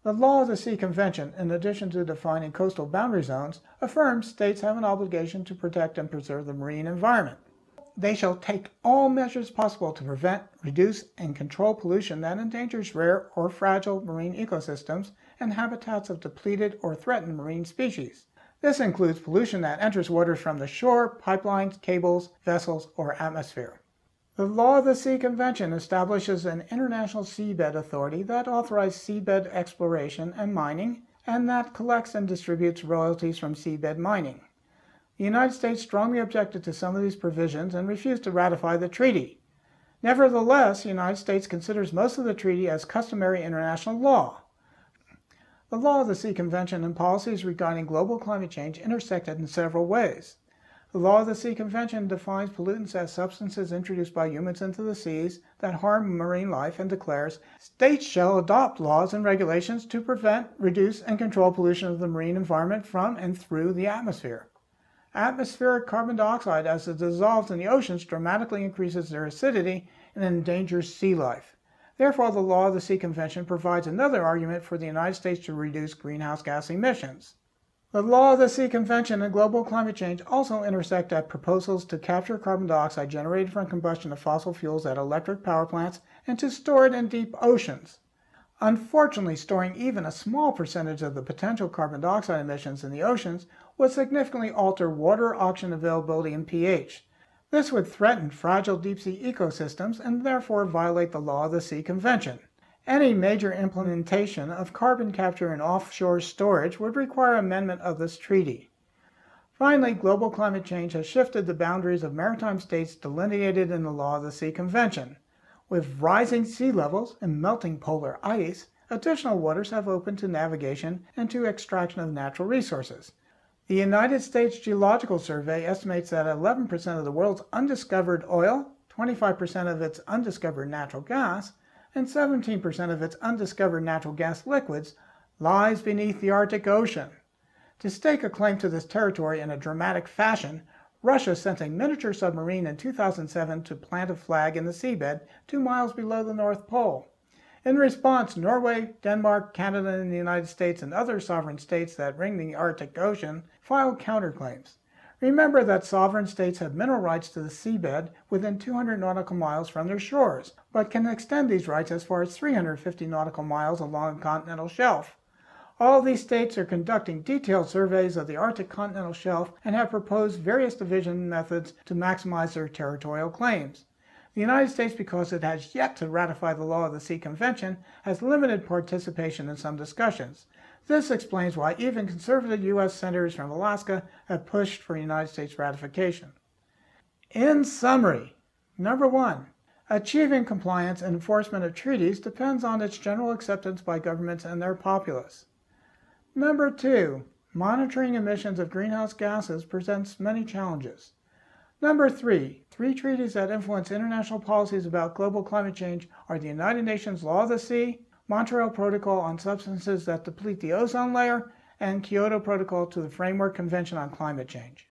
The Law of the Sea Convention, in addition to defining coastal boundary zones, affirms states have an obligation to protect and preserve the marine environment. They shall take all measures possible to prevent, reduce, and control pollution that endangers rare or fragile marine ecosystems and habitats of depleted or threatened marine species. This includes pollution that enters waters from the shore, pipelines, cables, vessels, or atmosphere. The Law of the Sea Convention establishes an international seabed authority that authorizes seabed exploration and mining, and that collects and distributes royalties from seabed mining. The United States strongly objected to some of these provisions and refused to ratify the treaty. Nevertheless, the United States considers most of the treaty as customary international law. The Law of the Sea Convention and policies regarding global climate change intersected in several ways. The Law of the Sea Convention defines pollutants as substances introduced by humans into the seas that harm marine life and declares, states shall adopt laws and regulations to prevent, reduce, and control pollution of the marine environment from and through the atmosphere. Atmospheric carbon dioxide, as it dissolves in the oceans, dramatically increases their acidity and endangers sea life. Therefore, the Law of the Sea Convention provides another argument for the United States to reduce greenhouse gas emissions. The Law of the Sea Convention and global climate change also intersect at proposals to capture carbon dioxide generated from combustion of fossil fuels at electric power plants and to store it in deep oceans. Unfortunately, storing even a small percentage of the potential carbon dioxide emissions in the oceans would significantly alter water oxygen availability and pH. This would threaten fragile deep-sea ecosystems and therefore violate the Law of the Sea Convention. Any major implementation of carbon capture and offshore storage would require amendment of this treaty. Finally, global climate change has shifted the boundaries of maritime states delineated in the Law of the Sea Convention. With rising sea levels and melting polar ice, additional waters have opened to navigation and to extraction of natural resources. The United States Geological Survey estimates that 11% of the world's undiscovered oil, 25% of its undiscovered natural gas, and 17% of its undiscovered natural gas liquids lies beneath the Arctic Ocean. To stake a claim to this territory in a dramatic fashion, Russia sent a miniature submarine in 2007 to plant a flag in the seabed 2 miles below the North Pole. In response, Norway, Denmark, Canada, and the United States and other sovereign states that ring the Arctic Ocean filed counterclaims. Remember that sovereign states have mineral rights to the seabed within 200 nautical miles from their shores, but can extend these rights as far as 350 nautical miles along the continental shelf. All of these states are conducting detailed surveys of the Arctic continental shelf and have proposed various division methods to maximize their territorial claims. The United States, because it has yet to ratify the Law of the Sea Convention, has limited participation in some discussions. This explains why even conservative U.S. senators from Alaska have pushed for United States ratification. In summary, number 1, achieving compliance and enforcement of treaties depends on its general acceptance by governments and their populace. Number 2, monitoring emissions of greenhouse gases presents many challenges. Number 3, 3 treaties that influence international policies about global climate change are the United Nations Law of the Sea, Montreal Protocol on substances that deplete the ozone layer, and Kyoto Protocol to the Framework Convention on Climate Change.